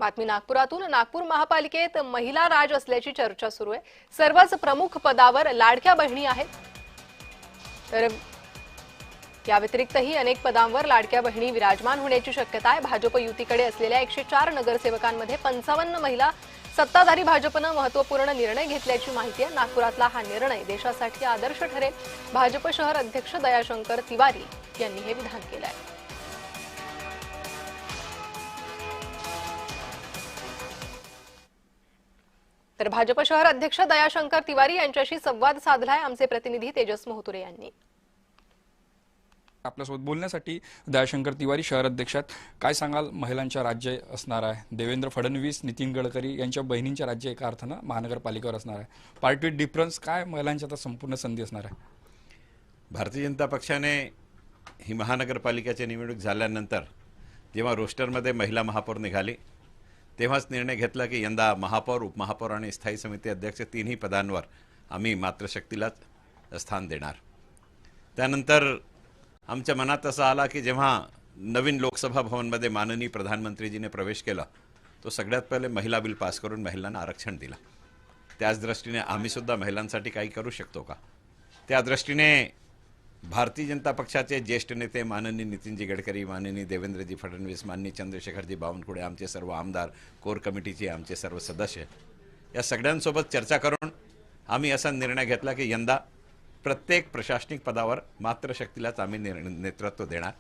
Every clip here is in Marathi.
बातमी नागपुरातून। नागपूर महापालिकेत महिला राज असल्याची चर्चा सुरू आहे। सर्वच प्रमुख पदावर लाडक्या बहिणी आहेत, तर या व्यतिरिक्तही अनेक पदांवर लाडक्या बहिणी विराजमान होण्याची शक्यता आहे। भाजप युतीकडे असलेल्या 104 नगरसेवकांमध्ये 55 महिला सत्ताधारी भाजपने महत्त्वपूर्ण निर्णय घेतल्याची माहिती आहे। नागपुरातला हा निर्णय देशासाठी आदर्श ठरेल। भाजप शहर अध्यक्ष दयाशंकर तिवारी यांनी हे विधान केलं आहे। तर भाजप शहर अध्यक्ष दयाशंकर तिवारी यांच्याशी संवाद साधलाय आमचे प्रतिनिधी तेजस मोहतुरे यांनी। आपल्यासोबत बोलण्यासाठी दयाशंकर तिवारी शहर अध्यक्षात, काय सांगाल? महिलांच्या राज्य असणार आहे, देवेंद्र फडणवीस नितीन गडकरी यांच्या बहिणींच्या राज्य एका अर्थानं महानगरपालिकेवर असणार आहे। पार्टी डिफरन्स काय, महिलांच्या आता संपूर्ण संधी असणार आहे? भारतीय जनता पक्षाने ही महानगरपालिकेची निवडणूक झाल्यानंतर जेव्हा रोस्टरमध्ये महिला महापौर निघाली तेव्हाच निर्णय घेतला की यंदा महापौर, उपमहापौर आणि स्थायी समिती अध्यक्ष तिन्ही पदांवर आम्ही मातृशक्तीलाच स्थान देणार। त्यानंतर आमच्या मनात असं आला की जेव्हा नवीन लोकसभा भवनमध्ये माननीय प्रधानमंत्रीजीने प्रवेश केला तो सगळ्यात पहिले महिला बिल पास करून महिलांना आरक्षण दिला। त्याच दृष्टीने आम्ही सुद्धा महिलांसाठी काही करू शकतो का, त्या दृष्टीने भारतीय जनता पक्षाचे ज्येष्ठ नेते माननीय नितीनजी गडकरी, माननीय देवेंद्रजी फडणवीस, माननीय चंद्रशेखरजी बावनकुळे, आमचे सर्व आमदार, कोर कमिटीचे आमचे सर्व सदस्य, या सगळ्यांसोबत चर्चा करून आम्ही असा निर्णय घेतला की यंदा प्रत्येक प्रशासनिक पदावर मातृशक्तीलाच आम्ही नेतृत्व देणार।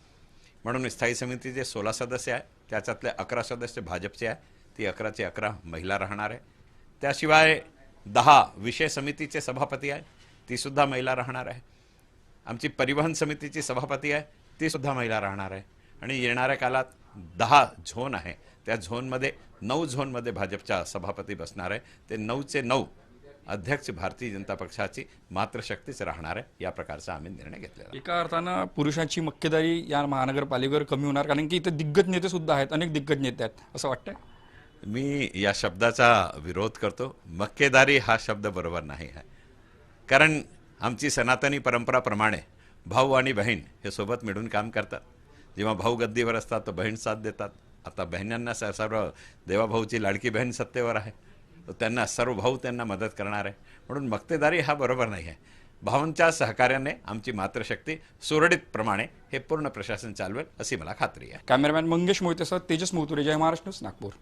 म्हणून स्थायी समितीचे 16 सदस्य आहे, त्याच्यातले 11 सदस्य भाजपचे आहे, ती 11चे 11 महिला राहणार आहे। त्याशिवाय 10 विषय समितीचे सभापती आहे, ती सुद्धा महिला राहणार आहे। आमची परिवहन समितीची सभापती आहे, ती सुद्धा महिला राहणार आहे। आणि येणाऱ्या काळात 10 झोन आहे, त्या झोनमध्ये 9 झोनमध्ये भाजपचा सभापती बसणार आहे। ते 9चे 9 अध्यक्ष भारतीय जनता पक्षाची मातृशक्तीच राहणार आहे। या प्रकारचा आम्ही निर्णय घेतलेला। एका अर्थानं पुरुषांची मक्तेदारी या महानगरपालिकेवर कमी होणार, कारण की इथे दिग्गज नेते सुद्धा आहेत, अनेक दिग्गज नेते आहेत, असं वाटतंय? मी या शब्दाचा विरोध करतो। मक्तेदारी हा शब्द बरोबर नाही आहे, कारण आमची सनातनी परंपराप्रमाणे भाऊ आणि बहीण हे सोबत मिळून काम करतात। जेव्हा भाऊ गद्दीवर असतात तर बहीण साथ देतात। आता बहिणांना सर्व देवाभाऊची लाडकी बहीण सत्तेवर आहे, तर त्यांना सर्व भाऊ त्यांना मदत करणार आहे। म्हणून मक्तेदारी हा बरोबर नाही आहे। भावांच्या सहकार्याने आमची मातृशक्ती सुरळीतप्रमाणे हे पूर्ण प्रशासन चालवेल अशी मला खात्री आहे। कॅमेरामॅन मंगेश मोहितेसह तेजस मोहतुरे, जय महाराष्ट्र, नागपूर।